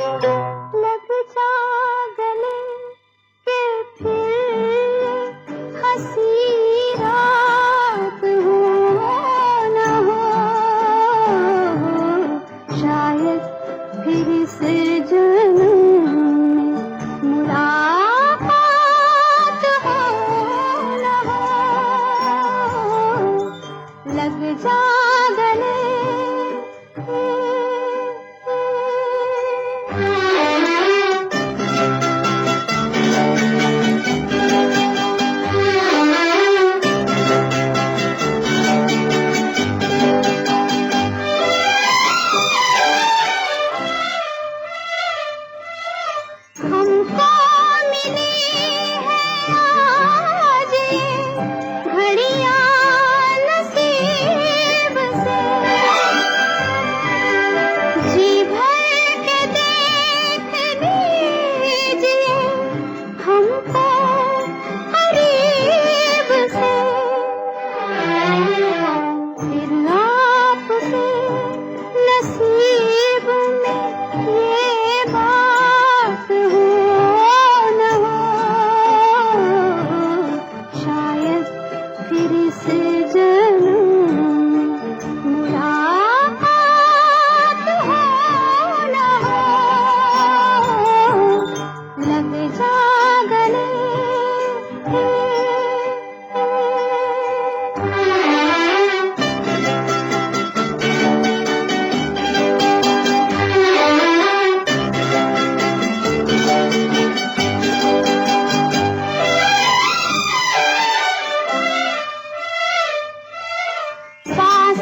लग जा गले के फिर हंसी रात हो न हो, शायद फिर से जन्म में मुलाकात हो न हो। लग जा गले हमको मिली है आज ये घड़ियां नसीब से, जी भर के देख लीजिए हमको करीब से। फिर आपके नसीब में ये बात हो न हो, शायद फिर से जन्म में मुलाकात हो न हो। लग जा गले पास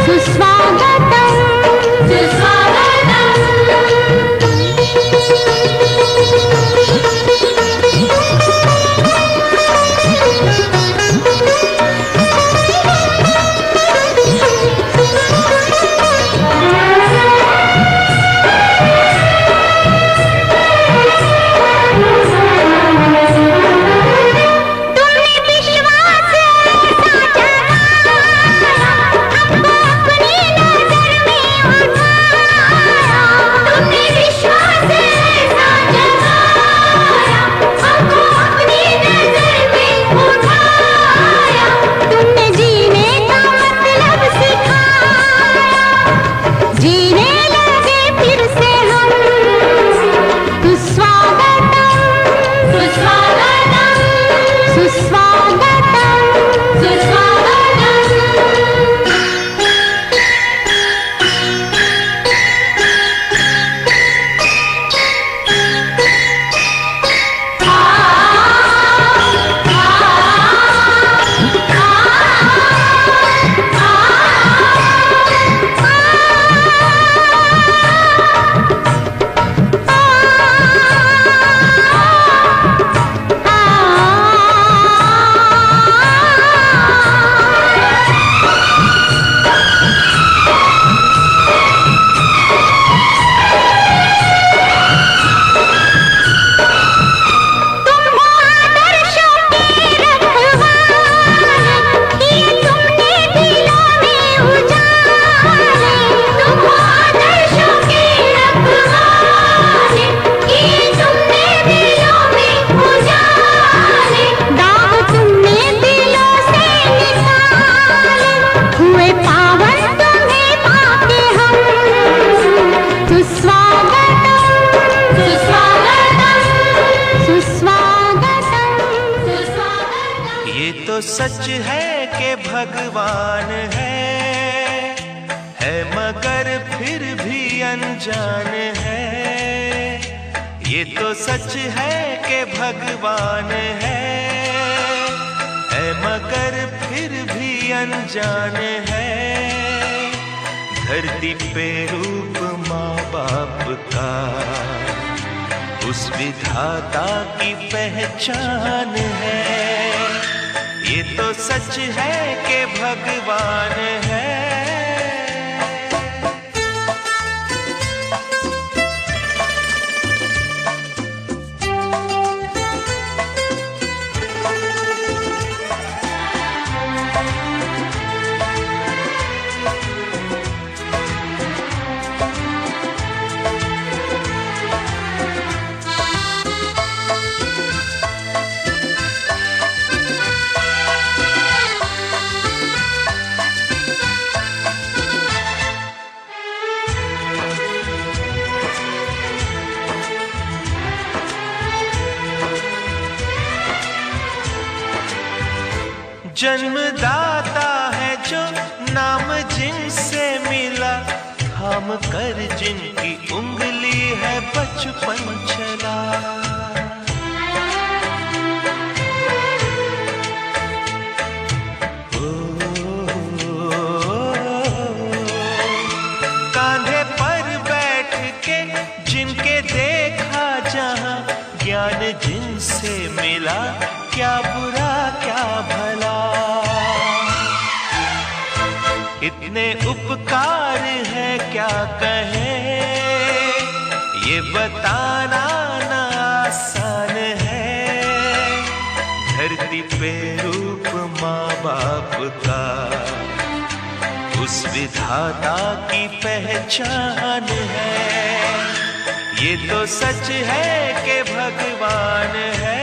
सुस्वागतम तो सच है कि भगवान है मगर फिर भी अनजान है। ये तो सच है कि भगवान है मगर फिर भी अनजान है। धरती पे रूप माँ बाप का उस विधाता की पहचान है। ये तो सच है कि भगवान है। जन्मदाता है जो नाम जिनसे मिला, थाम कर जिनकी उंगली है बचपन चला। कांधे पर बैठ के जिनके देखा जहां, ज्ञान जिनसे मिला क्या बुरा क्या भला। इतने उपकार है क्या कहें, ये बताना ना आसान है। धरती पे रूप माँ बाप का उस विधाता की पहचान है। ये तो सच है कि भगवान है।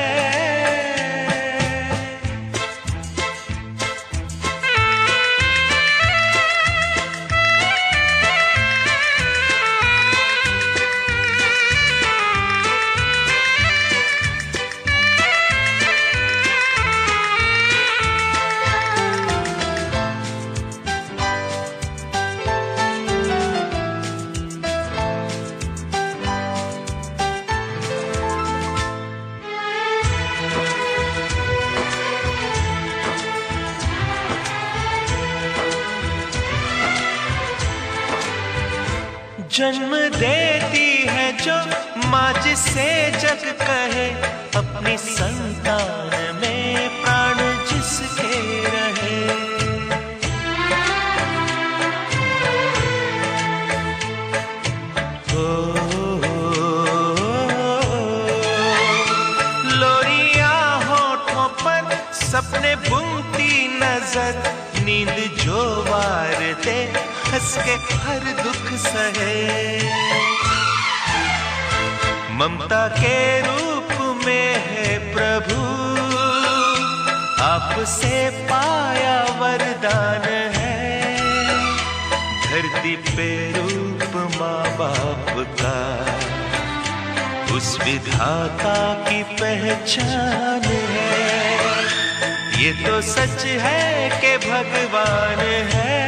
जन्म देती है जो माँ जिसे जग कहे, अपनी संतान में प्राण जिसके रहे। लोरिया होठों पर सपने बुनती नजर, नींद जो वार दे हंस के हर दुख सहे। ममता के रूप में है प्रभु, आपसे पाया वरदान है। धरती पे रूप माँ बाप का, उस विधाता की पहचान है। ये तो सच है कि भगवान है।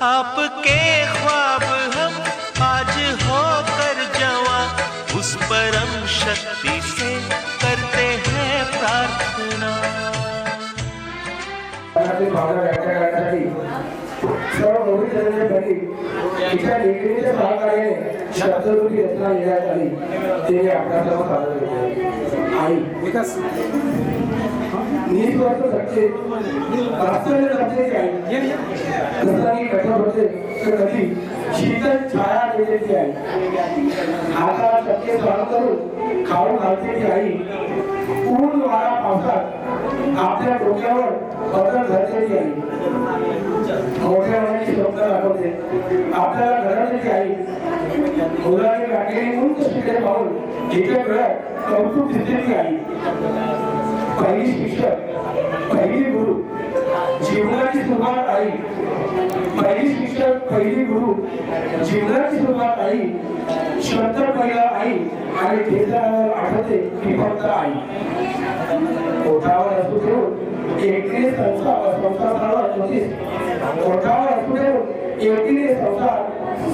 आपके ख्वाब हम आज होकर जवां, उस परम शक्ति से करते हैं प्रार्थना। भावना व्यक्त करण्यासाठी सर्व गौरी जनतेच्या घरी तिच्या लेखणीच्या सहकार्याने शब्दरूपी रचना लिहिण्यात आली। ते आपल्यासमोर सादर केले। आई विकास निस्वार्थ सत्य वास्तव्य सत्याची आई, जसं कठोर होते तर कधी शीतल छाया देण्याची आई, आता सत्य सहन करून खाऊ घालण्याची आई, ऊन वारा पावसात आपल्या डोक्यावर पदर धरण्याची आई, मोठ्या मनाची स्वप्न दाखवते आपल्याला घडवण्याची आई, मुलाने गाठलेली उंच शिखरे पाहून एका वेळात कौतुक दिसण्याची आई, पहिली शिक्षक पहिली गुरु जीवनाची सुरुवात आई, पहिली शिक्षक पहिली गुरु जीवनाची सुरुवात आई, श्रद्धा पहिला आई आणि ठेचावर आठवते ती फक्त आई। ओठावर असू देऊन एकटीने संसार होती, ओठावर असू देऊन एकटीने संसार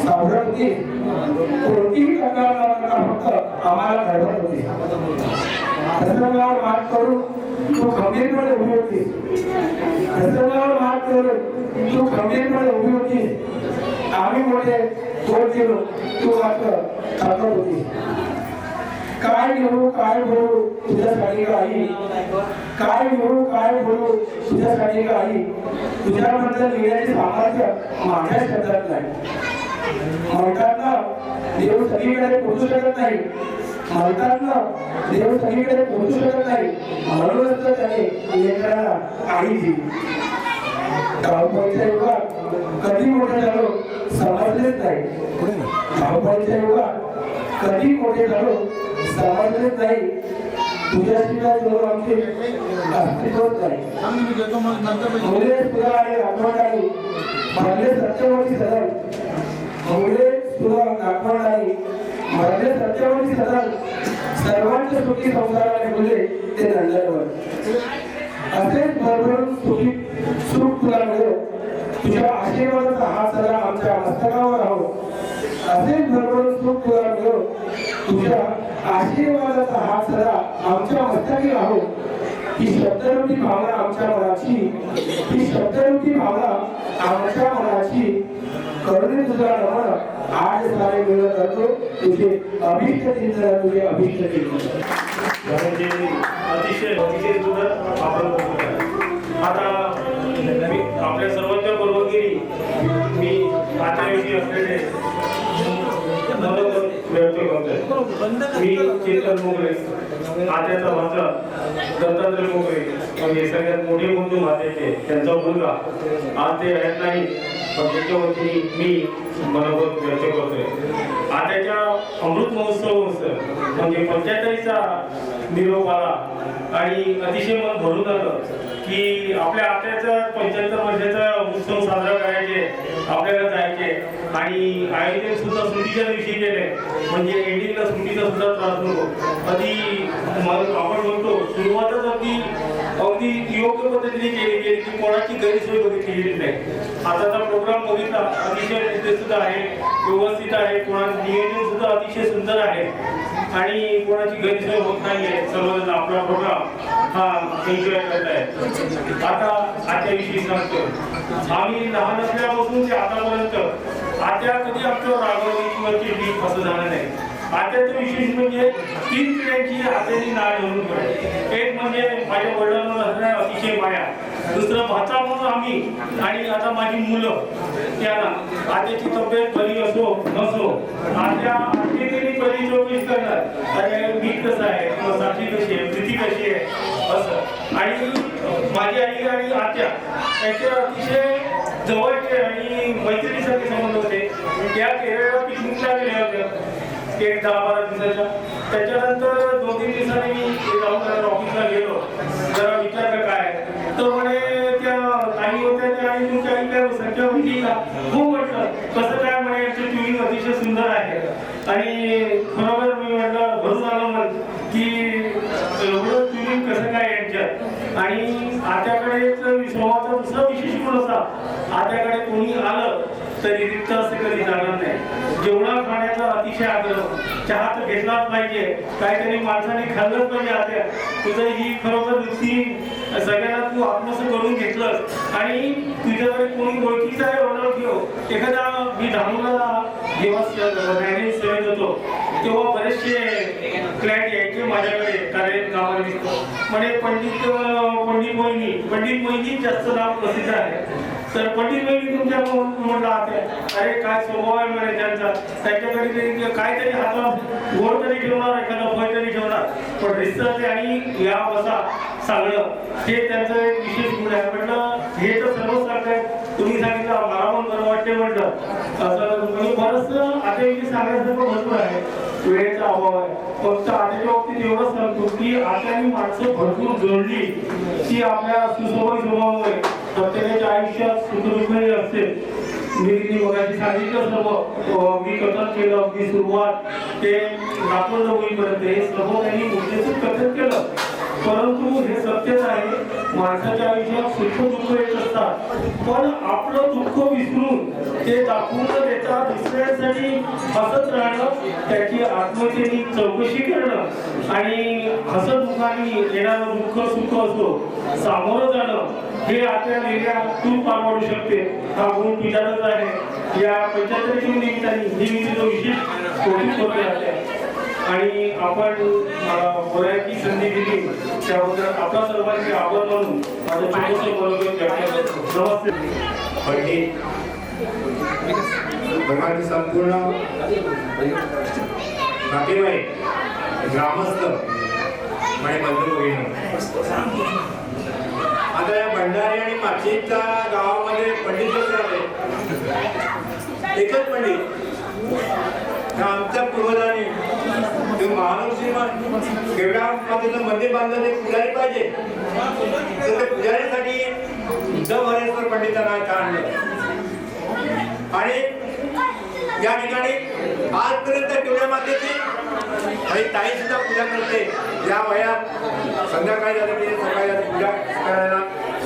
सावरत होती, कोणतीही तक्रार न करता फक्त आम्हाला घडवत होती। प्रसंगावर मात करून तू खंबीरपणे उभी होती, प्रसंगावर मात करून तू खंबीरपणे उभी होती। आम्ही मोठे बोल केलो, तू मात्र थांबत होती। काय घेऊ काय बोलू तुझ्यासाठी का आई, काय घेऊ काय बोलू तुझ्यासाठी का आई, तुझ्याबद्दल लिहिण्याचे सामर्थ्य माझ्या शब्दात नाही। म्हणतात ना देव सगळीकडे पोहोचू शकत नाही, म्हणतात ना देव सगळीकडे पोहोचू शकत नाही, म्हणूनच तर त्याने लेकराला आई दिली। धावपळीच्या युगात कधी मोठे झालो समजलेच नाही, धावपळीच्या युगात कधी मोठे झालो समजलेच नाही, तुझ्याशिवाय जवळ आमचे अस्तित्वच नाही। मुले तुला आणि राखवणारी म्हणले सत्यवती सदन, मुले तुला राखवणारी म्हणले सत्यवती सदन, सर्वांच्या सुखी संसाराने मुले ते नंदनवर। असेच भरभरून सुखी सुख तुला मिळो, तुझ्या आशीर्वादाचा हात सदा आमच्या मस्तकावर राहो। असेच भरभरून सुख तुला मिळो, तुझ्या आशीर्वादाचा हात सदा आमच्या मस्तकी राहो। ही शब्दरूपी भावना आमच्या मनाची, ही शब्दरूपी भावना आमच्या मनाची, करुणे तुझा नमन आज सारे मिळत करतो, तुझे अभीष्ट चिंतन तुझे अभीष्ट चिंतन। अतिशय अतिशय सुंदर आपण आता आपल्या सर्वांच्या परवानगी मी आजच्याविषयी असलेले व्यक्त करतोय। मी चेतन मोगरे, आद्याचा भाचा दत्तात्रय मोगरे, म्हणजे सगळ्यात मोठे बंधू माझ्याचे, त्यांचा मुलगा आज ते आहेत नाही, पण त्याच्या वतीने मी मनोगत व्यक्त करतोय. आताच्या अमृत महोत्सव म्हणजे 75चा निरोप आला आणि अतिशय मन भरून आलं की आपल्या आत्याचा 75 वर्षाचा उत्सव साजरा करायचे, आपल्याला जायचे आणि आयोजन सुद्धा सुट्टीच्या दिवशी केले म्हणजे एंडिंगला सुट्टीचा सुद्धा त्रास नको. आपण म्हणतो सुरुवातच अगदी योग्य पद्धतीने केली गेली की कोणाची गैरसोय बघितली नाही. आताचा प्रोग्राम बघितला अतिशय मुद्दे सुद्धा आहे, व्यवस्थित आहे, कोणाचं नियोजन सुद्धा अतिशय सुंदर आहे आणि कोणाची गैरसोय होत नाहीये. सर्वजण आपला प्रोग्राम हा एन्जॉय करत आहे. आता आत्याविषयी सांगतो. आम्ही लहान असल्यापासून ते आतापर्यंत आत्या कधी आमच्यावर रागवली किंवा चिडली असं झालं नाही. आत्याचं विशेष म्हणजे 3 पिढ्यांची आत्याची नाळ धरून पडे. एक म्हणजे माझ्या वडिलांवर असणाऱ्या अतिशय माया, दुसरं भाचा म्हणून आम्ही आणि आता माझी मुलं त्यांना आत्याची तब्येत बरी असो नसो आत्याने पहिली चौकशी करणार अरे मी कसं आहे किंवा साक्षी कशी आहे, प्रीती कशी आहे असं. आणि माझी आई आणि आत्या त्यांचे अतिशय जवळचे आणि मैत्रिणीसारखे संबंध होते. त्या केरळला पिकनिकला गेल्या होत्या एक 10-12 दिवसाच्या. त्याच्यानंतर 2-3 दिवसांनी मी जाऊन ऑफिसला गेलो. जरा विचारलं काय तर म्हणे त्या काही होत्या त्या आणि तुमच्या आई काय संख्या होती का? हो म्हटलं. कसं काय म्हणे यांची ट्युनिंग अतिशय सुंदर आहे आणि खरोखर मी म्हटलं भरून आलं म्हण की एवढं ट्युनिंग कसं काय यांच्यात. आणि आत्याकडे स्वभावाचा दुसरा विशेष गुण असा आत्याकडे कोणी आलं तरी रिक्त असे कधी जाणार नाही. जेवणा खाण्याचा अतिशय आग्रह, चहा तर घेतलाच पाहिजे, काहीतरी माणसाने खाल्लंच पाहिजे. आत्या तुझं ही खरोखर वृत्ती सगळ्यांना तू आत्मसात करून घेतलंस आणि तुझ्याकडे कोणी ओळखीचा आहे ओळख घेऊ. एखादा मी धानूला जेव्हा मॅनेज सेवेत होतो तेव्हा बरेचसे क्लायंट यायचे माझ्याकडे कारण गावाला दिसतो म्हणे पंडित मोहिनी जास्त नाव प्रसिद्ध आहे. तर पंडित मोहिनी तुमच्या म्हटलं अरे काय स्वभाव आहे म्हणे त्यांचा, त्यांच्याकडे काहीतरी हातात गोड तरी ठेवणार, एखादा फळ तरी ठेवणार, पण रिसर्च आणि या बसा सांगणं हे त्यांचं एक विशेष गुण आहे. म्हटलं हे तर सर्वच सांगताय, तुम्ही सांगितलं मला पण बरं वाटते म्हटलं. असं बरंच आत्याविषयी सांगायचं पण भरपूर आहे, वेळेचा अभाव आहे. फक्त आत्याच्या बाबतीत एवढंच सांगतो की आत्याने माणसं भरपूर जोडली ती आपल्या सुस्वभावी स्वभावामुळे प्रत्येकाच्या आयुष्यात सुखदुःखही असते. मी मगाशी सांगितलं सर्व मी कथन केलं अगदी सुरुवात ते नागपूर होईपर्यंत हे सर्व त्यांनी मुद्देसूद कथन केलं. परंतु हे सत्यच आहे, माणसाच्या आयुष्यात सुख दुःख येत असतात पण आपलं दुःख विसरून ते दाखवून देता दुसऱ्यांसाठी हसत राहणं, त्याची आत्महत्येने चौकशी करणं आणि हसत दुःखाने येणारं दुःख सुख असतो सामोरं जाणं हे आपल्या वेगळ्या तून पार पाडू शकते. हा गुण पिठातच आहे. या 75च्या निमित्ताने ही मी तुझं विशेष कौतुक करतो आहे आणि आपण मला बोलायची संधी दिली त्याबद्दल आपला सर्वांचे आभार मानून माझं छोटंसं मनोगत व्यक्त करतो. नमस्ते. पंडित भगवान संपूर्ण नातेवाईक ग्रामस्थ आणि बंधू भगिनी, आता या भंडारी आणि माचीच्या गावामध्ये पंडित कसं आहे एकच पंडित. आमच्या पूर्वजांनी महानुषी एवढ्या मातीचं मंदिर बांधलं ते पुजारी पाहिजे तर ते पुजारीसाठी उद्धव हरेश्वर पंडितांना आणलं आणि या ठिकाणी आजपर्यंत केवढ्या मातेची आणि ताई सुद्धा पूजा करते. या वयात संध्याकाळी जाते म्हणजे सकाळी जाते पूजा करायला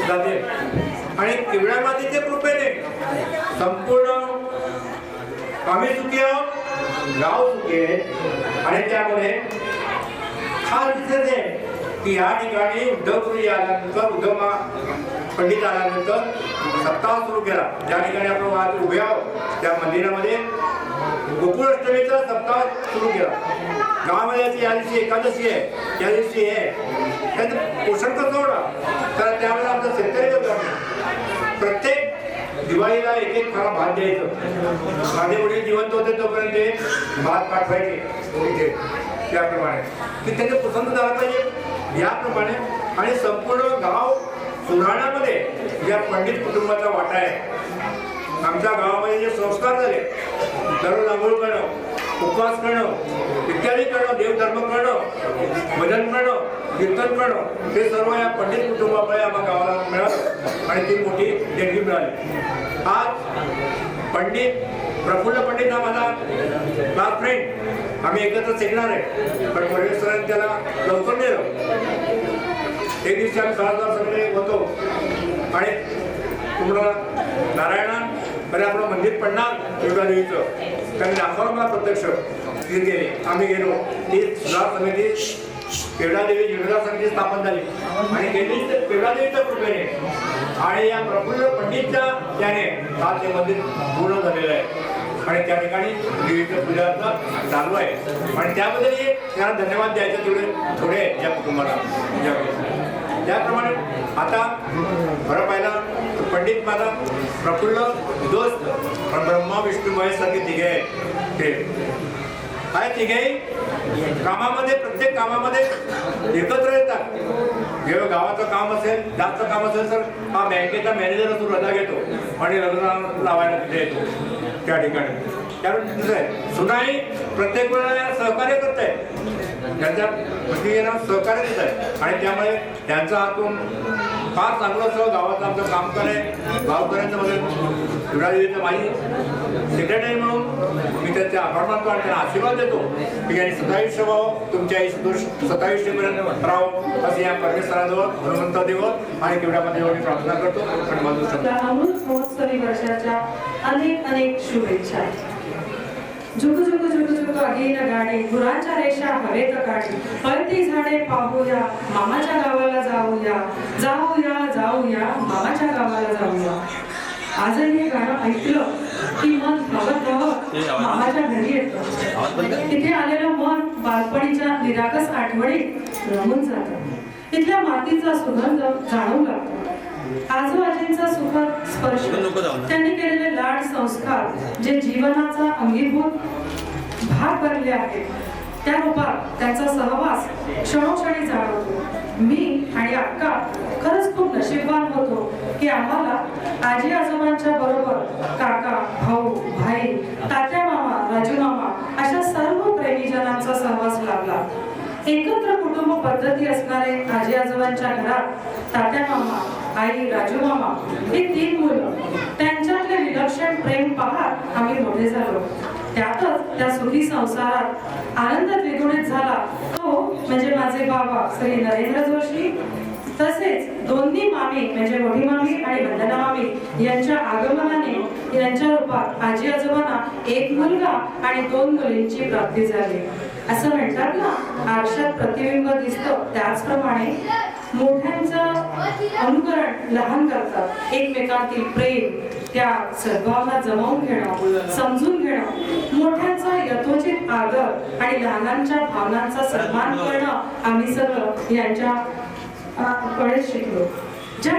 जाते आणि केवढ्या मातेच्या कृपेने संपूर्ण आम्ही सुखी आहोत, गाव सुखी आहे. आणि त्यामुळे खास दिसत आहे की या ठिकाणी उद्धवपुरी आल्यानंतर उद्धव पंडित आल्यानंतर सप्ताह सुरू केला. ज्या ठिकाणी आपण आज उभे आहोत त्या मंदिरामध्ये गोकुळाष्टमीचा सप्ताह सुरू केला. गावामध्ये या दिवशी एकादशी आहे, त्या दिवशी आहे त्याचं पोषण कसं होणार तर त्यावेळेला आमचं शेतकरी प्रत्येक दिवाळीला एक एक खरा भात द्यायचं. माझे वडील जिवंत होते तोपर्यंत ते भात पाठवायचे त्याप्रमाणे की त्याचं पसंत झालं पाहिजे याप्रमाणे. आणि संपूर्ण गाव सुधारण्यामध्ये या पंडित कुटुंबाचा वाटा आहे. आमच्या गावामध्ये जे संस्कार झाले, दररोज आंघोळ करणं, उपवास करणं, इत्यादी करणं, देवधर्म करणं, भजन करणं, कीर्तन करणं, हे सर्व या पंडित कुटुंबामुळे आम्हा गावाला मिळालं आणि ती मोठी देणगी मिळाली. आज पंडित प्रफुल्ल पंडित हा माझा क्लास फ्रेंड, आम्ही एकत्र शिकणार आहे, पण परमेश्वराने त्याला लवकर नेलं. एक दिवशी आम्ही सहजवार सगळे होतो आणि तुम्हाला नारायणा अरे आपलं मंदिर पडणार देवीचं, त्यांनी दाखवलं मला प्रत्यक्ष गेले. आम्ही गेलो, ती सुधार समिती केवढादेवी जीवनदार समिती स्थापन झाली आणि केवढादेवीच्या कृपेने आणि या प्रफुल्ल पंडितच्या याने आज ते मंदिर पूर्ण झालेलं आहे आणि त्या ठिकाणी देवीचं पूजाचा चालू आहे आणि त्याबद्दलही त्यांना धन्यवाद द्यायचे थोडे या कुटुंबाला. त्याप्रमाणे आता खरं पाहिलं पंडित माझा प्रफुल्ल दोस्त, पण ब्रह्मा विष्णू महेश सारखे तिघे आहेत. ते काय तिघेही कामामध्ये, प्रत्येक कामामध्ये एकत्र येतात. जेव्हा गावाचं काम असेल, जास्त काम असेल तर हा बँकेचा मॅनेजर असून रजा घेतो आणि लग्न लावायला तिथे येतो त्या ठिकाणी. त्यामुळे तिथं आहे सुनाई प्रत्येक वेळेला सहकार्य करत आहे, त्यांच्या प्रतिक्रियेला सहकार्य देत आहे आणि त्यामुळे त्यांचा हातून फार चांगलं असं गावाचं आमचं काम करे. गावकऱ्यांचं मध्ये विरादेवीचं माझी सेक्रेटरी म्हणून मी त्यांचे आभार मानतो आणि त्यांना आशीर्वाद देतो की यांनी 27 व्हावं, तुमच्या 27पर्यंत राहावं असं या परमेश्वराजवळ, हनुमंत देवळ आणि केवढ्यामध्ये मी प्रार्थना करतो आणि माझं अमृत महोत्सवी वर्षाच्या अनेक अनेक शुभेच्छा. झुकू झुकू झुकू झुकू अगेन गाडी, गुरांच्या रेषा हवेत काढी, पळती झाडे पाहूया, मामाच्या गावाला जाऊया, जाऊया जाऊया, मामाच्या गावाला जाऊया. आजही हे गाणं ऐकलं की मन धावत धावत मामाच्या घरी येतं. तिथे आलेलं मन बालपणीच्या निरागस आठवणीत रमून जातं. तिथल्या मातीचा सुगंध जाणवू लागतो. आजोबाजींचा सुखद स्पर्श, त्यांनी केलेले लाड संस्कार जे जीवनाचा अंगीभूत भाग बनले आहेत, त्या रूपात त्यांचा सहवास क्षणोक्षणी जाणवतो. मी आणि अक्का खरंच खूप नशीबवान होतो की आम्हाला आजी आजोबांच्या बरोबर काका, भाऊ, भाई, तात्या मामा, राजू मामा अशा सर्व प्रेमीजनांचा सहवास लाभला. एकत्र कुटुंब पद्धती असणारे आजी आजोबांच्या घरात तात्या मामा, आई, राजू मामा ही 3 मुलं, त्यांच्यातले विलक्षण प्रेम पाहत आम्ही मोठे झालो. त्यातच त्या सुखी संसारात आनंद द्विगुणित झाला तो म्हणजे माझे बाबा श्री नरेंद्र जोशी, तसेच दोन्ही मामी म्हणजे मोठी मामी आणि वंदना मामी यांच्या आगमनाने यांच्या रूपात आजी आजोबांना 1 मुलगा आणि 2 मुलींची प्राप्ती झाली. असं म्हणतात ना, आरशात प्रतिबिंब दिसतं, त्याचप्रमाणे मोठ्यांचं अनुकरण लहान करतात. एकमेकांतील प्रेम, त्या सद्भावना जमावून घेणं, समजून घेणं, मोठ्यांचा यथोचित आदर आणि लहानांच्या भावनांचा सन्मान करणं आम्ही सर्व यांच्या कडे शिकलो. ज्या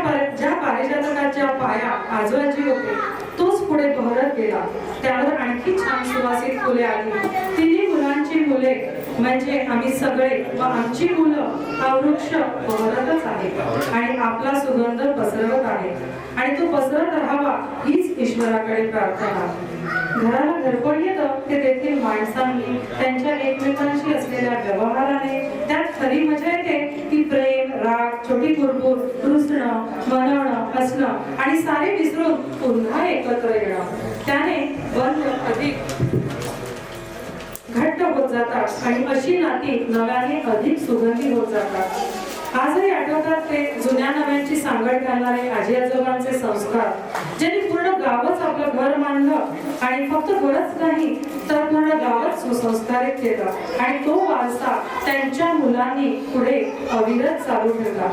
पारिजातकाच्या पाया आजोबाजी होते तोच पुढे बहरत गेला. त्यावर आणखी छान सुवासिक फुले आली. 3 मुलांची मुले म्हणजे आम्ही सगळे व आमची मुलं हा वृक्ष बहरतच आहे आणि आपला सुगंध पसरवत आहे आणि तो पसरत राहावा हीच ईश्वराकडे प्रार्थना. घराला घरपण येतं ते तेथील माणसांनी त्यांच्या एकमेकांशी असलेल्या व्यवहाराने. त्यात खरी मजा येते ती प्रेम, राग, छोटी कुरबुर, रुसणं, मनवणं, हसणं आणि सारे विसरून पुन्हा एकत्र येणं. त्याने बंध अधिक घट्ट होत जातात आणि अशी नाती नव्याने अधिक सुगंधी होत जातात. आजही आठवतात ते जुन्या नव्यांची सांगड घालणारे आजी आजोबांचे संस्कार, ज्यांनी पूर्ण गावच आपलं घर मानलं आणि फक्त घरच नाही तर पूर्ण गावच सुसंस्कारित केलं आणि तो वारसा त्यांच्या मुलांनी पुढे अविरत चालू ठेवला.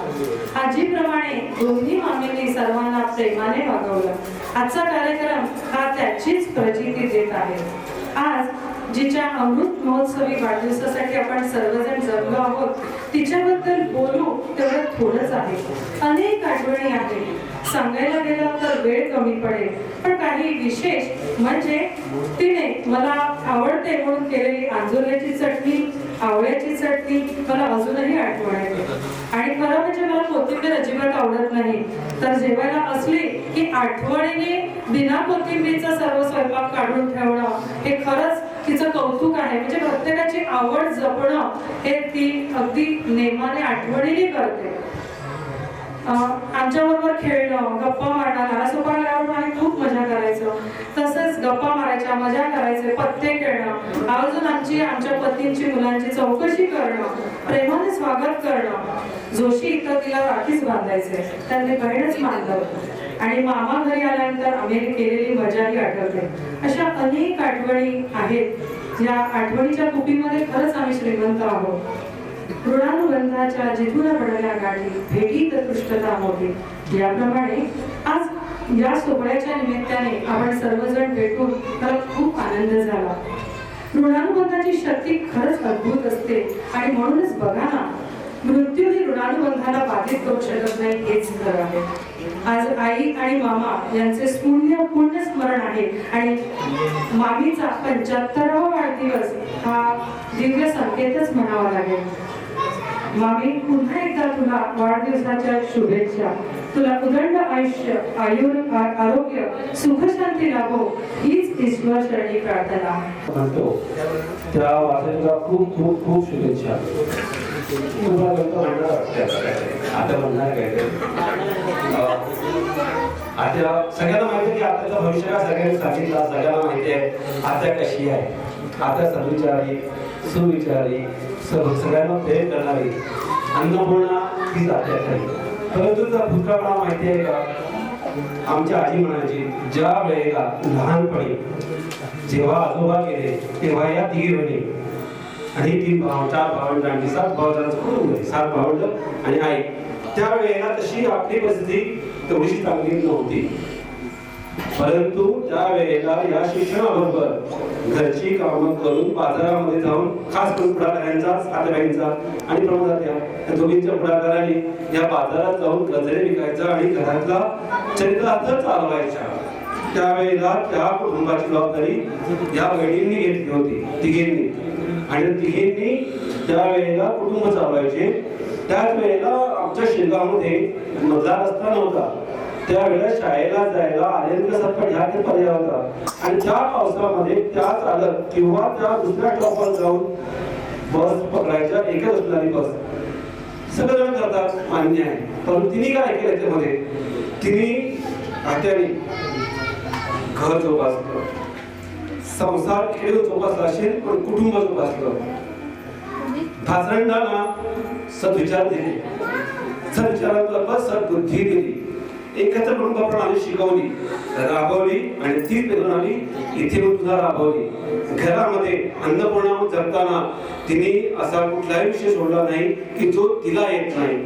आजीप्रमाणे दोन्ही मामींनी सर्वांना प्रेमाने वागवलं. आजचा कार्यक्रम हा त्याचीच प्रचिती देत आहे. आज जिच्या अमृत महोत्सवी वाढदिवसासाठी आपण सर्वजण जमलो आहोत तिच्याबद्दल बोलू तेवढं थोडंच आहे. अनेक आठवणी आहेत, सांगायला गेलं तर वेळ कमी पडेल, पण काही विशेष म्हणजे तिने मला आवडते म्हणून केलेली आंजोल्याची चटणी, आवळ्याची चटणी मला अजूनही आठवण येते. आणि खरं म्हणजे मला कोथिंबीर अजिबात आवडत नाही, तर जेवायला असली की की आठवणीने बिना कोथिंबीरचा सर्व स्वयंपाक काढून ठेवणं हे खरंच तिचं कौतुक आहे. म्हणजे प्रत्येकाची आवड जपणं हे ती अगदी नेमाने आठवणीने करते. आमच्या बरोबर खेळणं, गप्पा मारणं, नारासोपाला आम्ही खूप मजा करायचो. तसंच गप्पा मारायच्या, मजा करायचे, पत्ते खेळणं, आवर्जून आमच्या पत्नींची मुलांची चौकशी करणं, प्रेमाने स्वागत करणं. जोशी इथं तिला राखीच बांधायचे, त्यांनी बहीणच मानलं. आणि मामा घरी आल्यानंतर आम्ही केलेली मजाही आठवते. अशा अनेक आठवणी आहेत. या आठवणीच्या कुपीमध्ये खरंच आम्ही श्रीमंत आहोत. ऋणानुबंधाच्या जिथून पडल्या गाठी, भेटीत तृष्टता मोठी. याप्रमाणे आज या सोहळ्याच्या निमित्ताने आपण सर्वजण भेटून मला खूप आनंद झाला. ऋणानुबंधाची शक्ती खरंच अद्भुत असते आणि म्हणूनच बघा ना, मृत्यूही ऋणानुबंधाला बाधित करू शकत नाही हेच खरं आहे. आज आई आणि मामा यांचे पुण्य स्मरण आहे आणि मामीचा 75वा वाढदिवस हा दिव्य संकेतच म्हणावा लागेल. मामी, पुन्हा एकदा तुला वाढदिवसाच्या शुभेच्छा. तुला उदंड आयुष्य, आरोग्य, सुखशांती लाभो हीच ईश्वर चरणी प्रार्थना म्हणतो. त्या वाचनाला खूप खूप खूप शुभेच्छा. तुम्हाला म्हणणार आता म्हणणार काय आता सगळ्यांना माहिती आहे की आताचं भविष्य का सगळ्यांनी सांगितलं, सगळ्यांना माहिती आहे आता कशी आहे. आता सद्विचारी, सुविचारी, सगळ्यांना प्रेम करणारी अन्नपूर्णा ही जाते आहे. परंतु जर भूतकाळाला माहिती आहे का, आमच्या आजी म्हणायची, ज्या वेळेला लहानपणी जेव्हा आजोबा गेले तेव्हा या तिघी बहिणी आणि 3 भाव 4 भावंडांची 7 भावंडांचं कुटुंब आहे, 7 भावंड आणि आई. त्यावेळेला तशी आपली परिस्थिती तेवढीशी चांगली नव्हती. परंतु त्या वेळेला या शिक्षणाबरोबर घरची कामं करून बाजारामध्ये जाऊन, खास करून पुढाकारांचा, सातबाईंचा आणि प्रमोदात्या या दोघींच्या पुढाकाराने या बाजारात जाऊन गजरे विकायचा आणि घरातला चरित्रार्थ चालवायच्या. त्यावेळेला त्या कुटुंबाची जबाबदारी या बहिणींनी घेतली होती, तिघींनी. आणि तिघींनी त्यावेळेला कुटुंब चालवायचे. त्याच वेळेला आमच्या शेगावमध्ये मधला रस्ता नव्हता. त्यावेळेला शाळेला जायला आर्यंद्र सत्पट ह्या ते पर्याय होता. आणि त्या पावसामध्ये त्या चालत किंवा त्या दुसऱ्या स्टॉपवर जाऊन बस पकडायच्या, एकच असणारी बस. सगळेजण करतात, मान्य आहे. पण तिने काय केलं त्याच्यामध्ये, तिने आत्याने घर जोपासलं, संसार खेळ जोपासला असेल, पण कुटुंब जोपासलं. भासरंडांना सद्विचार दिले, सद्विचारांबरोबर सद्बुद्धी दिली, एकत्र कुटुंब प्रणाली शिकवली, राबवली आणि ती प्रणाली इथे सुद्धा राबवली. घरामध्ये अन्नपूर्णा जगताना तिने असा कुठलाही विषय सोडला नाही की जो तिला येत नाही.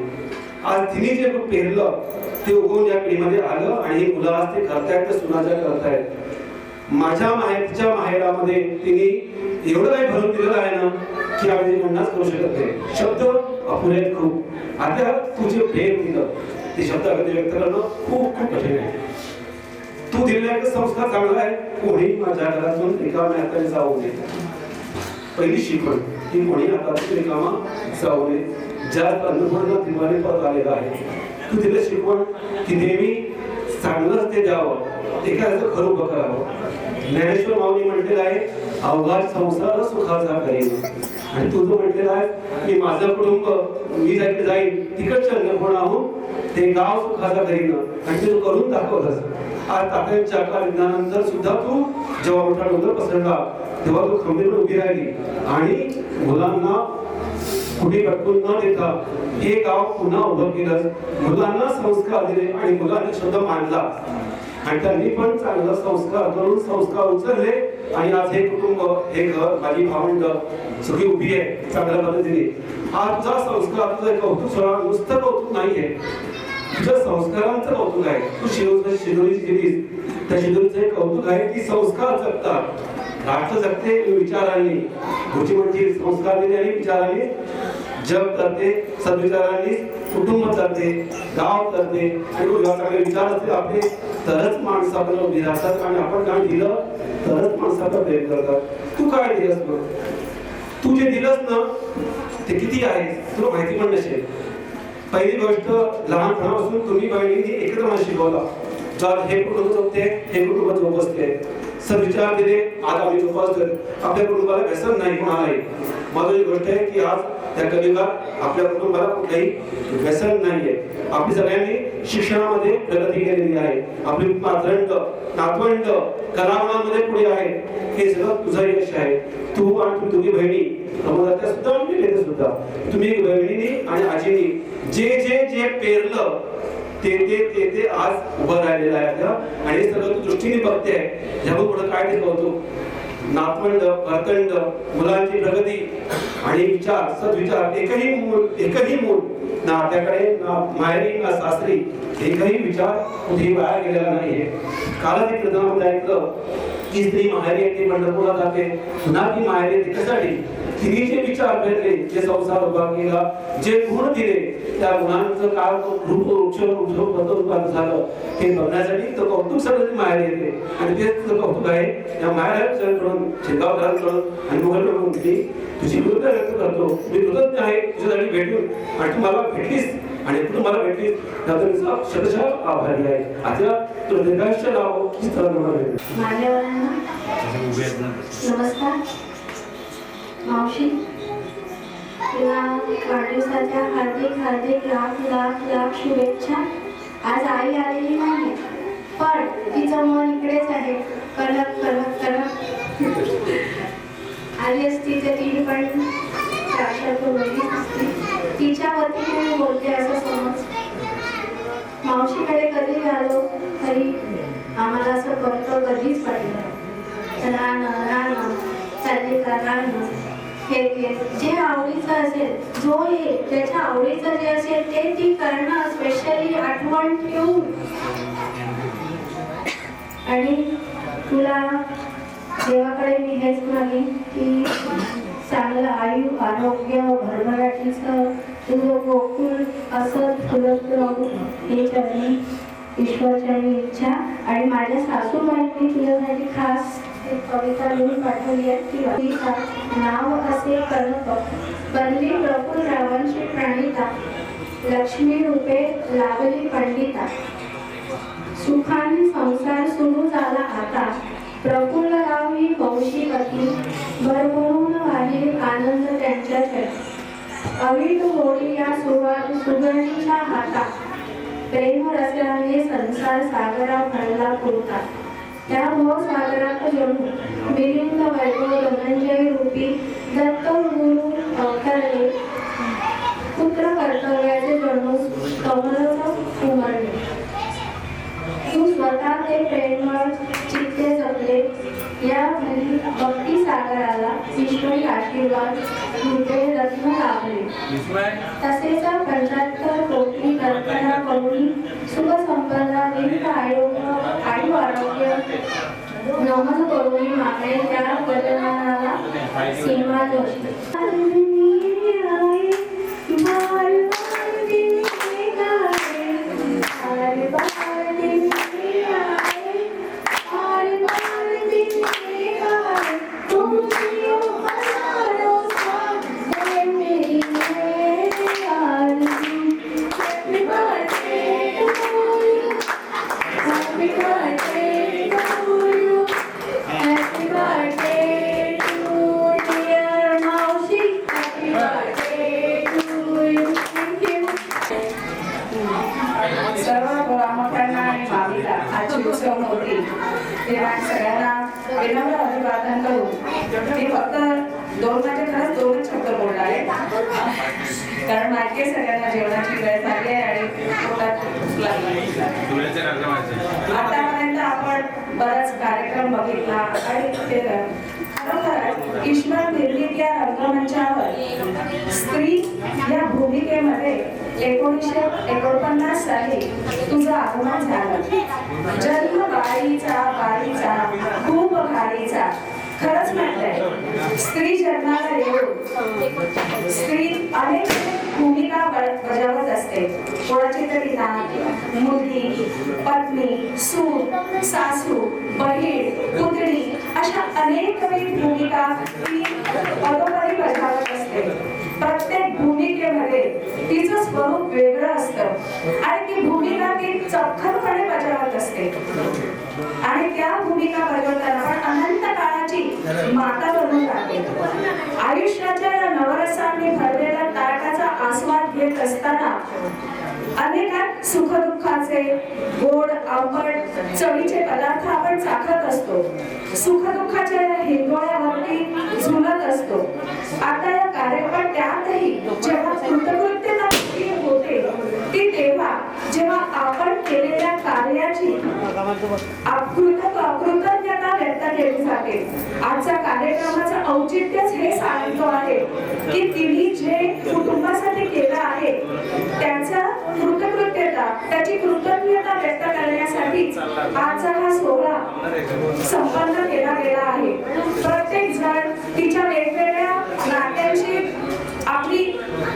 आज तिने जे पेरलं ते उगवून या पिढीमध्ये आलं आणि ही मुलं आज ते करतायत, ते सुनाच्या करतायत. माझ्या माहेरच्या माहेरामध्ये तिने एवढं काही भरून दिलेलं आहे ना की आम्ही म्हणण्याच करू शकत नाही. शब्द अपुरे आहेत खूप. आता तुझे प्रेम दिलं ते शब्दामध्ये व्यक्त करणं खूप खूप कठीण आहे. तू दिलेला एक संस्कार चांगला आहे. कोणी माझ्या घरातून रिकाम्या हाताने जाऊ नये. पहिली शिकवण की कोणी हातातून रिकामा जाऊ नये. ज्यात अन्नपूर्ण दिवाळी परत आलेला आहे, तू दिलं शिकवण की नेहमी चांगलंच ते द्यावं, एखाद्याचं खरं उभं करावं. ज्ञानेश्वर माऊली म्हटलेलं आहे, अवघात संसार सुखाचा करेन. आणि तू जो म्हटलेला आहे की माझं कुटुंब मी जायला जाईन तिकडच्या अन्नपूर्णाहून ते गाव सुखाचा करीन, आणि ते तू करून दाखवलंस. आज तात्यांच्या विज्ञानानंतर सुद्धा तू जेव्हा मोठा डोंगर पसरला तेव्हा तू खंबीर उभी राहिली आणि मुलांना कुठे पटकून न देता हे गाव पुन्हा उभं केलं. मुलांना संस्कार दिले आणि मुलांनी शब्द मांडला आणि त्यांनी पण चांगला संस्कार करून संस्कार उचलले आणि आज हे कुटुंब, हे घर, माझी भावंड सगळी उभी आहे चांगल्या पद्धतीने. हा तुझा संस्कार, तुझं कौतुक सोडा, नुसतं कौतुक नाहीये, तुझ्या संस्कारांचं कौतुक आहे. तू शिदोरी दिलीस, त्या शिदोरीचं कौतुक आहे की संस्कार जगतात. राष्ट्र जगते विचारांनी, गुरुजी म्हणजे संस्कार दिले आणि विचारांनी जग करते, सद्विचारांनी कुटुंब करते, गाव करते. आणि चांगले विचार असतील आपले तरच माणसं आपल्याला उभी राहतात आणि आपण काय दिलं तरच माणसं आपल्याला प्रेम करतात. तू काय दिलंस मग? तू जे दिलंस ना ते किती आहे तुला माहिती पण नसेल. पहिली गोष्ट, लहानपणापासून तुम्ही बहिणींनी एकत्र मला शिकवला. तर हे कुटुंब जोपते, हे कुटुंब जोपासते. सद्विचार दिले आज आम्ही जोपासतोय. आपल्या कुटुंबाला व्यसन नाही कोणालाही. महत्वाची गोष्ट आहे की आज त्या कलियुगात आपल्या कुटुंबाला कुठलंही व्यसन नाहीये. आपली सगळ्यांनी शिक्षणामध्ये प्रगती केलेली आहे. आपली नातवंड कलागुणांमध्ये पुढे आहे. हे सगळं तुझं यश आहे. तू आणि तुम्ही दोघी बहिणी प्रमोदाच्या सुद्धा केले सुद्धा तुम्ही बहिणीने आणि आजीने जे जे जे पेरलं ते आज उभं राहिलेलं आहे. आणि हे सगळं तू दृष्टीने बघते. ह्यावर पुढे काय ते कौतुक. नातवंड भरतंड मुलांची प्रगती आणि विचार सद्विचार एकही मूल ना आपल्याकडे ना माहेरी ना सासरी एकही विचार कुठेही वाया गेलेला नाहीये. कालच एक प्रधानमंत्री ऐकलं की स्त्री माहेरी येते पंढरपूरला जाते पुन्हा ती माहेरी येते कशासाठी. तिने जे विचार पेरले, जे संसार उभा केला, जे गुण दिले, त्या गुणांचं काय रूपांतर झालं हे बघण्यासाठी तो कौतुक सगळं माहेर येते. आणि तेच तुझं कौतुक आहे या माहेरकडून शेगावकरांकडून आणि मुघलकडून मी तुझी कृतज्ञता व्यक्त करतो. मी कृतज्ञ आहे तुझ्यासाठी भेटून आणि तू मला भेटलीस आणि तू मला भेटलीस त्याचा शतशः आभारी आहे. आता तुला दीर्घायुष्य लाभो ही स्थळ मान्यवरांना नमस्कार. मावशी तुला वाढदिवसाच्या हार्दिक लाख शुभेच्छा. आज आई आलेली नाही पण तिचं मन इकडेच आहे. कलक आली असती तर ती पण तिच्या वतीने मी बोलते असं समज. मावशीकडे कधी आलो तरी आम्हाला असं बरं कधीच पडलं रान चालले का रान हे जे आवडीचं असेल जो हे त्याच्या आवडीचं जे असेल ते ती करणं स्पेशली आठवण ठेवून. आणि तुला देवाकडे मी हेच मागेन की चांगलं आरोग्य भरभराटीचं तुझं गोकुळ असं फुलत राहू ही चरणी ईश्वरचरणी इच्छा. आणि माझ्या सासूबाईंनी तुझ्यासाठी खास एक कविता लिहून पाठवली आहे की कविता नाव असे कनक बनली प्रफुल्ल रावांची प्रणिता लक्ष्मी रूपे लाभली पंडिता सुखाने संसार सुरू झाला आता प्रफुल्ल राव ही कौशिकती भरभरून वाही आनंद त्यांच्याकडे अवीट होळी या सुगरणीच्या हाता प्रेम रसाने संसार सागरा भरला पुरता त्या भवसागरात जणू मिलिंद वैभव धनंजय रूपी दत्त गुरु अवतरले पुत्र कर्तव्याचे जणू कमलच उमरले. तू स्वतः ते प्रेमळ चित्ते जपले या घरी भक्ती सागराला ईश्वरी आशीर्वाद तुझे रत्न लाभले. तसेच 75 कोटी कल्पना करून सुख संपदा दीर्घ आरोग्य नमन करून मागणे त्या वचनाला सीमा जोशी. सगळ्यांना विनम्र अभिवादन करू. मी फक्त दोनच शब्द बोलणार आहे कारण माहिती सगळ्यांना जेवणाची वेळ झाली आहे आणि आतापर्यंत आपण बराच कार्यक्रम बघितला आणि केलं. खरोखरच ईश्वर निर्मित या रंगमंचावर स्त्री या भूमिकेमध्ये 1949 साली तुझं आगमन झालं. जन्म बाळीचा खूप घाईचा खरंच म्हणतंय स्त्री जन्माला येऊन स्त्री अनेक भूमिका बजावत असते. कोणाची तरी नात, मुलगी, पत्नी, सून, सासू, बहीण, पुतणी अशा अनेक भूमिका ती पदोपदी बजावत असते. प्रत्येक भूमिकेमध्ये तिचं स्वरूप वेगळं असतं आणि ती भूमिका ती चपखलपणे बजावत असते. आणि त्या भूमिका बजावताना पण अनंत काळाची माता बनून राहते. आयुष्याच्या नवरसांनी भरलेल्या तारकाचा आस्वाद घेत असताना अनेक सुखदुःखाचे गोड आंबट चवीचे पदार्थ आपण चाखत असतो. सुखदुःखाच्या हिंगोळ्यावरती झुलत असतो. आता या कार्यक्रम त्यातही जेव्हा कृतकृत्यता होते ती तेव्हा जेव्हा आपण केलेल्या कार्याची कृतज्ञता व्यक्त केली जाते. आजच्या कार्यक्रमाचं औचित्यच हे सांगतो आहे की तिने जे कुटुंबासाठी केलं आहे त्याचा कृतज्ञता त्याची कृतज्ञता व्यक्त करण्यासाठी आजचा हा सोहळा संपन्न केला गेला आहे. प्रत्येक जण तिच्या वेगवेगळ्या नात्यांची आपली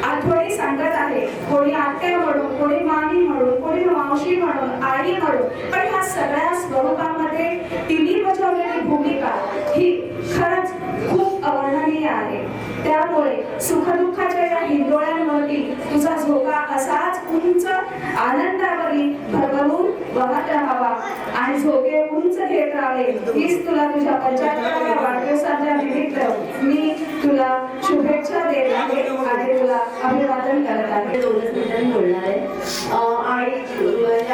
आठवणी सांगत आहे. कोणी आत्या म्हणून, कोणी मामी म्हणून, कोणी मावशी म्हणून, आई म्हणून. पण ह्या सगळ्या स्वरूपामध्ये तिने बजावलेली भूमिका ही खरंच खूप अवर्णनीय आहे. त्यामुळे सुखदुःखाच्या या हिंदोळ्यांवरती तुझा झोका असाच उंच आनंदावरी भरभरून वाहत राहावा आणि झोके उंच घेत राहावे हीच तुला तुझ्या 75व्या वाढदिवसाच्या निमित्त मी तुला शुभेच्छा देत आहे आणि तुला अभिवादन करत आहे. 2 मिनिटांनी बोलणार आहे.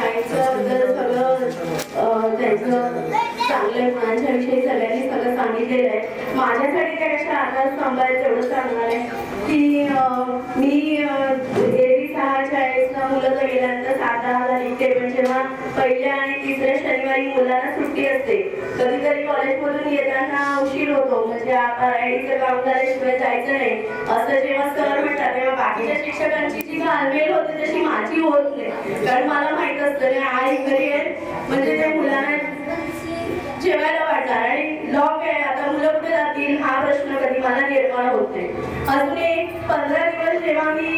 आईच्याबद्दल सगळं त्यांचं चांगल्या गुणांच्या विषयी सगळ्यांनी सगळं सांगितलेलं आहे. माझ्यासाठी त्या कशा आधार सांभाळायचं एवढं सांगणार आहे की मी 6:40 मुलं तर गेल्यानंतर 7:10 निघते. पण जेव्हा पहिल्या आणि तिसऱ्या शनिवारी मुलांना सुट्टी असते कधीतरी कॉलेजमधून येताना उशीर होतो. म्हणजे आता आयडीचं काम झाल्याशिवाय जायचं नाही असं जेव्हा सर म्हणतात तेव्हा बाकीच्या शिक्षकांची जी घालमेल होते तशी माझी होत नाही. कारण मला माहित असतं आई घरी आहे म्हणजे ते मुलांना जेवायला वाटणार आणि लॉक आहे आता मुलं कुठे जातील हा प्रश्न कधी मला निर्माण होत नाही. अजून एक 15 दिवस जेव्हा मी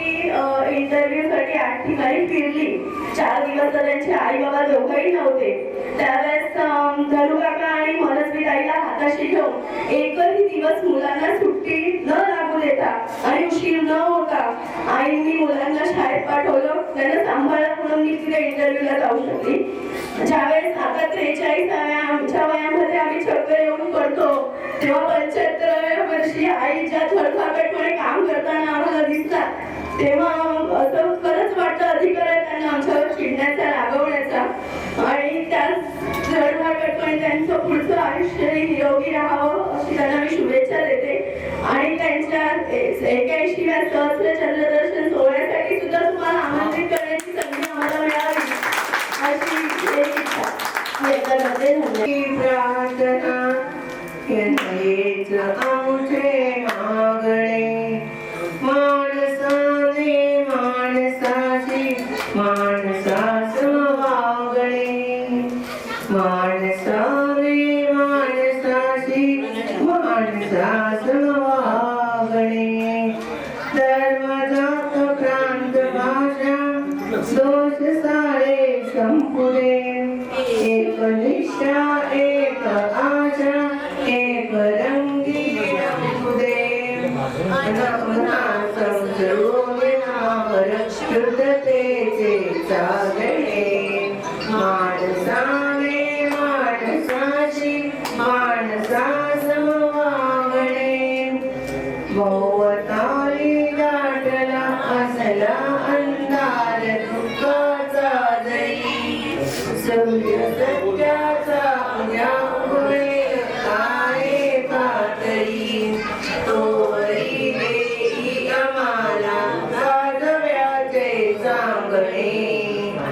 इंटरव्ह्यू साठी 8 ठिकाणी फिरली 4 दिवस तर त्यांचे आई बाबा दोघंही नव्हते. त्यावेळेस धनु काका आणि मनस्वी ताईला हाताशी घेऊन एकही दिवस मुलांना सुट्टी न लागू देता आणि उशीर न होता आईंनी मुलांना शाळेत पाठवलं. त्यांना सांभाळलं म्हणून मी तिथे इंटरव्ह्यूला जाऊ शकली. ज्यावेळेस आता 43व्या आमच्या वयामध्ये आम्ही चक्कर येऊन पडतो तेव्हा 75व्या वर्षी आई ज्या थरथापटपणे काम करताना आम्हाला दिसतात तेव्हा असं खरंच वाटतं अधिकार आहे त्यांना आमच्यावर चिडण्याचा रागवण्याचा आणि त्याच धडधाकटपणे त्यांचं पुढचं आयुष्य निरोगी राहावं अशी त्यांना मी शुभेच्छा देते. आणि त्यांच्या 81व्या सहस्र चंद्रदर्शन सोहळ्यासाठी सुद्धा तुम्हाला आमंत्रित करण्याची संधी आम्हाला मिळावी अशी एक इच्छा व्यक्तामध्ये प्रार्थना हेच आमचे मागणे माणसाने माणसाची माणसास वागणे माणसाने माणसाची माणसास वागणे धर्म जात प्रांत भाषा दोष सारे संपुरे एक निष्ठा एक आशा एक रंगी रंगुदे नमना संसर्गोनावर शुद्धतेचे सागणे माणसाने माणसाची माणसास वागणे भोवताली दाटला असला अंधार दुःखाचा जरी सूर्य सत्याचा उद्या उगवेल काय कातरी तोवरी देई आम्हाला गाजव्याचे चांगणे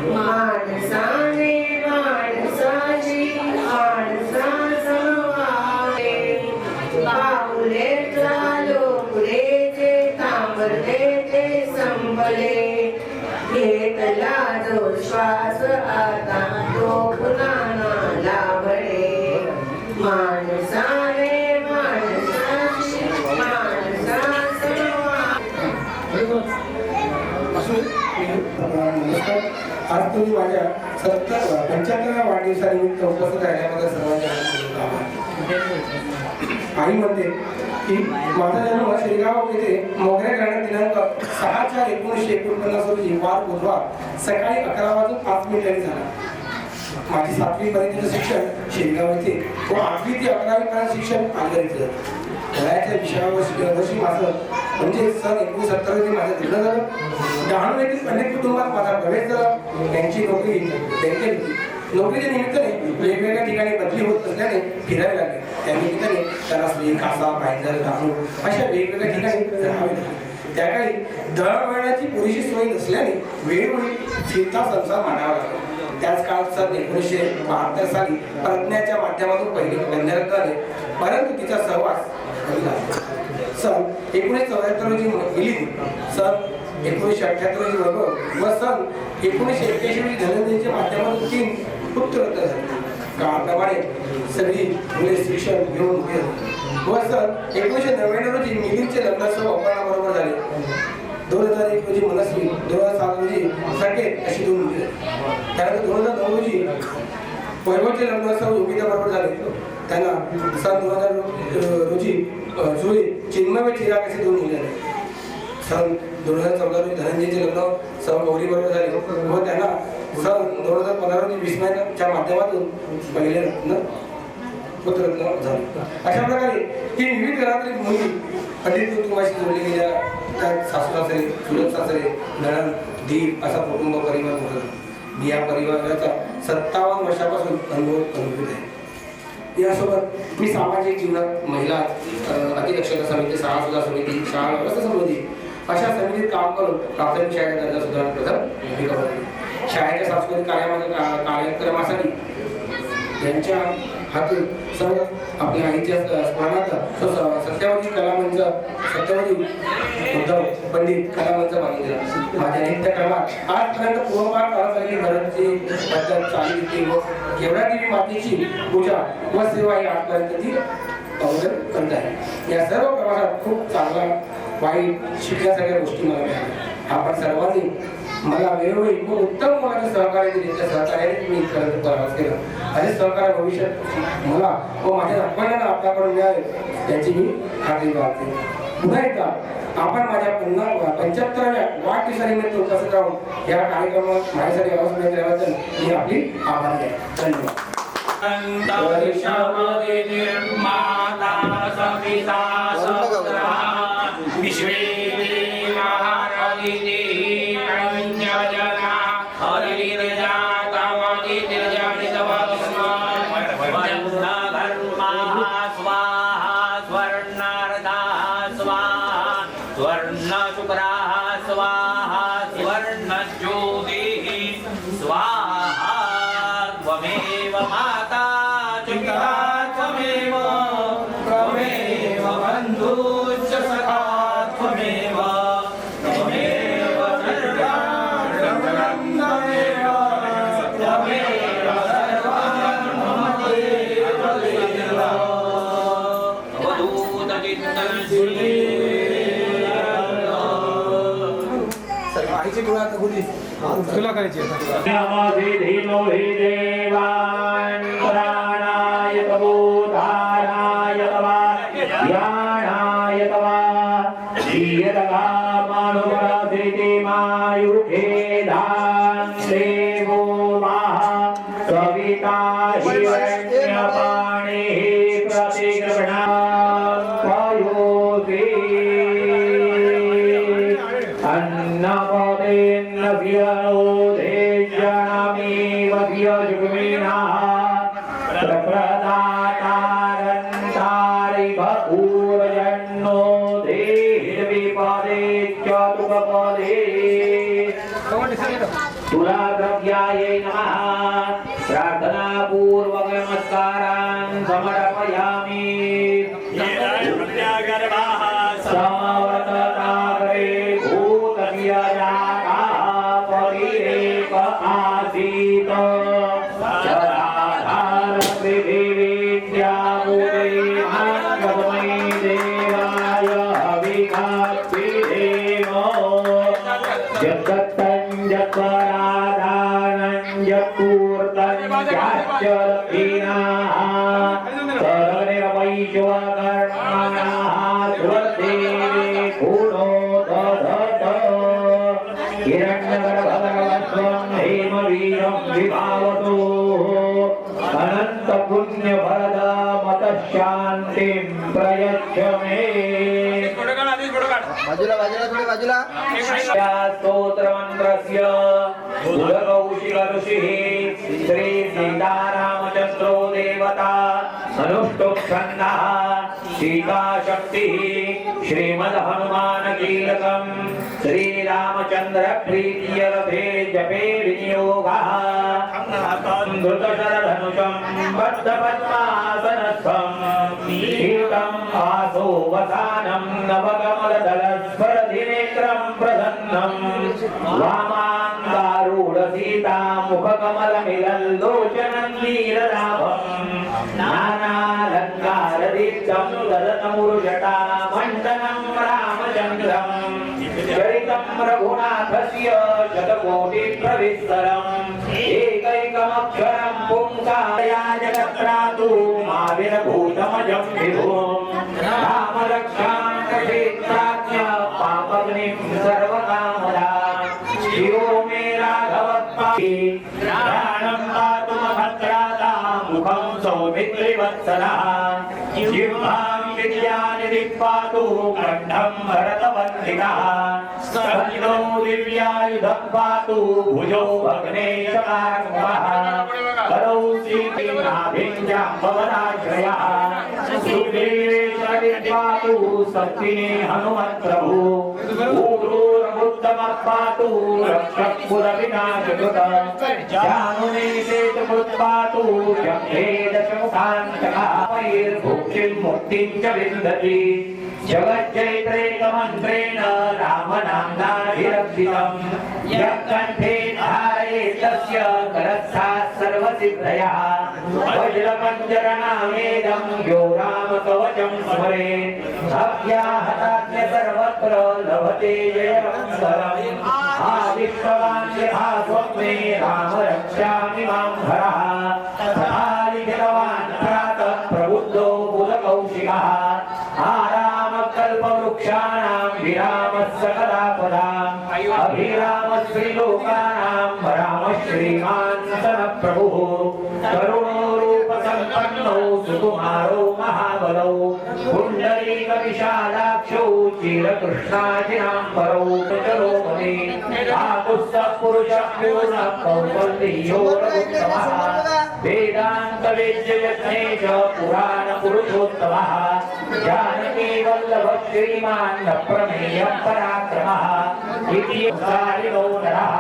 माणसाने माणसाची माणसास वागणे पाऊले चालो पुरेचे तांबरलेचे संभले घेतला जो श्वास आता तो पुन्हा लाभणे माणसाने माणसाची नमस्कार. आज तुम्ही माझ्या 75व्या वाढदिवसानिमित्त उपस्थित राहिल्याबद्दल सर्वांचे आभार. आई म्हणते की माझा जन्म शेगाव येथे मोगऱ्या घराण्यात दिनांक 6/4/1949 रोजी वार बुधवार सकाळी 11:05 झाला. माझी 7वी पर्यंतचं शिक्षण शेगाव येथे व 8वी ते 11वी पर्यंत शिक्षण पालघर इथे झालं. वयाच्या 20व्या वर्षी माझं म्हणजे सन 1970 रोजी माझं लग्न झालं. डहाणू येथील पंडित कुटुंबात माझा प्रवेश झाला. त्यांची नोकरी बँकेत होती. नोकरीच्या निमित्ताने वेगवेगळ्या ठिकाणी बदली होत असल्याने फिरायला लागले. त्या निमित्ताने तलासरी, कासा, पायंजर, डहाणू अशा वेगवेगळ्या ठिकाणी राहावे लागले. त्या काळी दळणवळणाची पुरेशी सोय नसल्याने वेळोवेळी फिरता संसार मांडावा लागला. त्याच काळात सन 1972 साली प्रज्ञाच्या माध्यमातून पहिले बंधनात झाले, परंतु तिचा सहवास कमी झाला. सन 1974 रोजी मिलिंद, सन 1978 रोजी वैभव व सन 1981 रोजी धनंजयच्या माध्यमातून 3 पुत्र रत्न झाले. काळाप्रमाणे सगळी मुले शिक्षण घेऊन उभी झाली व सन 1999 रोजी मिलिंदचे लग्नासह अपर्णाबरोबर झाले. 2001 रोजी मनस्वी, 2007 रोजी साकेत अशी 2 मुले झाली. त्यानंतर 2009 रोजी वैभवचे लग्नासह योगिता बरोबर झाले. त्यांना सन 2000 रोजी जुळे, चिन्मय व चिराग असे 2 मुले झाले. सन 2014 रोजी धनंजयचे लग्न सह गौरी बरोबर झाले व त्यांना सन 2015 रोजी विस्मयाच्या माध्यमातून पहिले रत्न पुत्ररत्न झाले. अशा प्रकारे ही विविध घरातील मुली पंडित कुटुंबाशी जोडली गेल्या. त्यात सासू सासरे, चुलत सासरे, नणंद, दीर असा कुटुंब परिवार होता. मी या परिवाराचा 57 वर्षापासून अनुभूत आहे. यासोबत मी सामाजिक जीवनात महिला अतिदक्षता समिती, शाळा सुधार समिती, शाळा व्यवस्था समिती अशा समितीत काम करून प्राथमिक शाळेचा दर्जा सुधारण्यात प्रथम भूमिका बजावली. शाळेच्या सांस्कृतिक कार्यक्रमासाठी यांच्या हातून सर्व आपल्या आईच्या स्मरणार्थ सत्यवती कलामंच, सत्यवती उद्धव पंडित कलामंच बांधून दिला. माझ्या नित्यक्रमात आजपर्यंत पूर्वपार पारंपरिक घराची पद्धत चालू होती व केवढ्या देवी मातेची पूजा व सेवा ही आजपर्यंत ती अवलंब करत आहे. या सर्व प्रवासात खूप चांगला वाईट शिकण्यासारख्या गोष्टी मला मिळाल्या. आपण सर्वांनी मला वेळोवेळी व उत्तम मोलाचे सहकार्य दिले. त्या सहकार्याने मी प्रवास केला. असे सहकार्य भविष्यात मला व माझ्या नातवांना आपल्याकडून मिळाले याची मी खात्री बाळगते. पुन्हा एकदा आपण माझ्या 75व्या वाढदिवसानिमित्त उपस्थित राहून या कार्यक्रमात माझ्यासाठी आवाज मिळाल्याबद्दल मी आपली आभार आहे. धन्यवाद. तुला करायची तुला द्रव्यायै नमः प्रार्थना पूर्वक नमस्कारान् समर्पयामि समवर्तताग्रे भूतव्यजाता परिरेक आसीत चराधार पृथिवीन्द्यामुदे आत्ममयि देवाय हविषा देव जगत् हिरण्मयाः सुवर्ते पूर्णो दधत हिरण्यगर्भगर्भस्वं हेमवीरं विभावतु अनन्तपुण्यफलदामतः शान्तिं प्रयच्छ मे स्तोत्रमन्त्रस्य उदकौशिकऋषिः श्री सीतारामचन्द्रो देवता अनुष्टुप्छन्दः सीताशक्तिः श्रीमद्हनुमानकीलकं श्रीरामचन्द्रप्रीत्यरथे जपे विनियोगः धृतशरधनुषं बद्धपद्मासनस्थं शीतं आसो वसानं नवकमलदलस्फरधिनेत्रं प्रसन्नं वामाङ्गारूढसीतामुखकमलमिलल्लोचनं नीललाभं नानालङ्कारदीप्तं ददतमुरुजटामण्डनं रामचन्द्रं चरितं रघुनाथस्य शतकोटिप्रविस्तरम् एकैकमक्षरं पुंसाया जगत्रातु माविरभूतमजं विभुं रामरक्षां क्षेत्राज्ञ पापग्निं सर्वकामदां शिवो मे राघवत्पाहि प्राणं पातु भद्राता मुखं सौमित्रिवत्सलः जिह्वां विद्यानिधिः पातु कण्ठं भरतवन्दितः स्कन्धो दिव्यायुधं पातु भुजो भग्नेशकारः करौ सीतीनाभिञ्जाम्बवनाश्रयः सुग्रीवेशं पातु सत्तिने हनुमत्प्रभु ऊरूरमुत्तमः पातु रक्षकुलविनाशकृत जानुनेशेतकृत्पातु जम्भेदशमुखान्तकः वैर्भुक्षिं मुक्तिं च विन्दति जगज्जैत्रैकमन्त्रेण रामनाम्नाभिरक्षितं यः कण्ठे धारयेत् तस्य करस्थाः सर्वसिद्धयः वज्रपञ्जरनामेदं यो रामकवचं स्मरेत् अव्याहताज्ञ सर्वत्र लभते जयवत्सरम् आदिष्टवान् यथा स्वप्ने राम रक्षामि मां हरः तथा लिखितवान् प्रातः प्रबुद्धो बुधकौशिकः आरामकल्पवृक्षाणां विरामः सकलापदाम् अभिरामश्रीलोकानां रामः श्रीमान् सनप्रभुः करुणो रूपसम्पन्नो सुकुमारो महाबलौ पुण्डरीकविशालाक्षौ चिरकृष्णाजिनाम्बरौ चरोमणि आकुस्तः पुरुषः पूर्णः कौसल्यो रघुत्तमः वेदान्तवेद्ययज्ञेश पुराणपुरुषोत्तमः जानकी वल्लभः श्रीमान् प्रमेयः पराक्रमः इति सारिणो नरः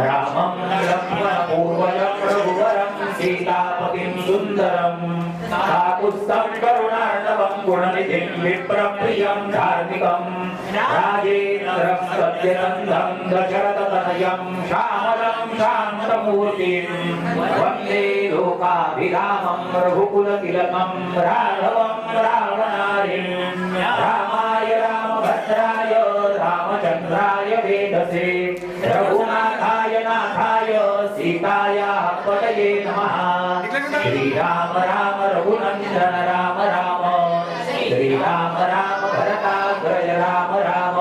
रामं लक्ष्मणपूर्वजं रघुवरं सीतापतिं सुन्दरं काकुत्स्थं करुणार्णवं गुणनिधिं विप्रप्रियं धार्मिकं राजेन्द्रं सत्यनन्दं दशरथतनयं श्यामलं शान्तमूर्तिं वन्दे लोकाभिरामं रघुकुलतिलकं राघवं रावणारिं रामाय रामभद्राय रामचन्द्राय वेदसे रघुनाथाय नाथाय सीतायाः पतये नमः श्रीराम राम रघुनन्दन राम राम श्रीराम राम भरताग्रज राम राम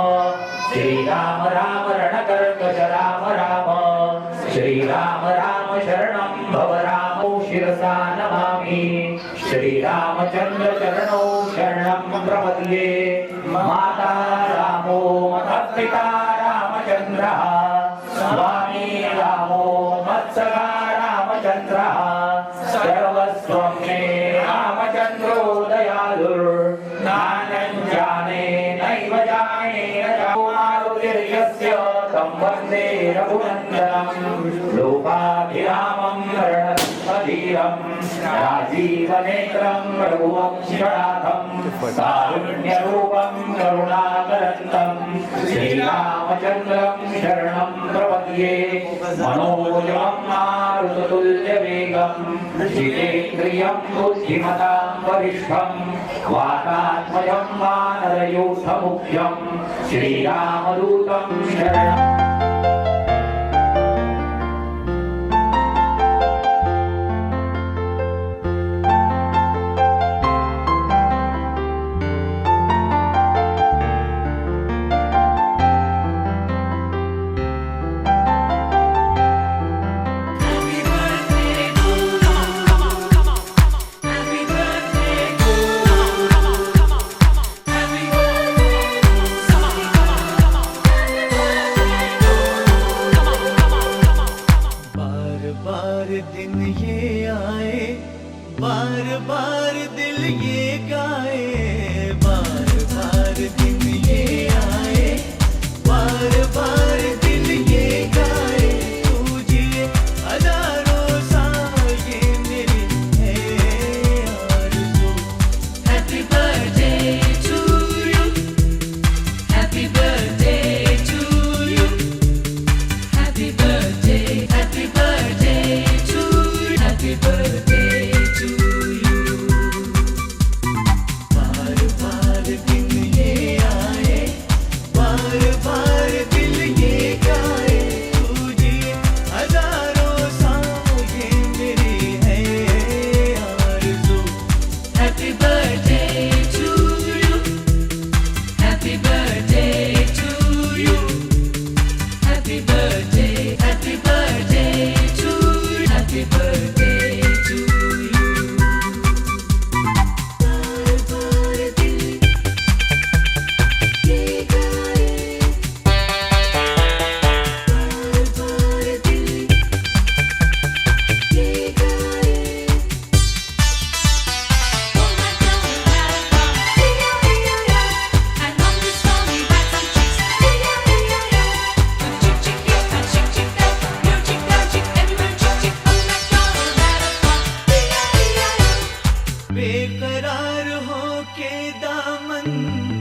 श्रीराम राम रणकर्कश राम राम श्रीराम राम शरणं भव रामो शिरसा नमामि श्रीरामचन्द्र चरणौ शरणं प्रपद्ये माता रामो मतः पिता रामचन्द्रः स्वामी रामो मत्सखा रामचन्द्रः सर्वस्वं मे रामचन्द्रो दयालुर्नानं जाने नैव जाने न मारुतिर्यस्य तं वन्दे रघुनन्दनं लोकाभिरामं रणधीरं राजीवनेत्रं रघुवंशनाथं कारुण्यरूपं करुणाकरन्तं श्रीरामचन्द्रं शरणं प्रपद्ये मनोजवं मारुततुल्यवेगं जितेन्द्रियं बुद्धिमतां वरिष्ठं वातात्मजं वानरयूथमुख्यं श्रीरामदूतं शरणम् मन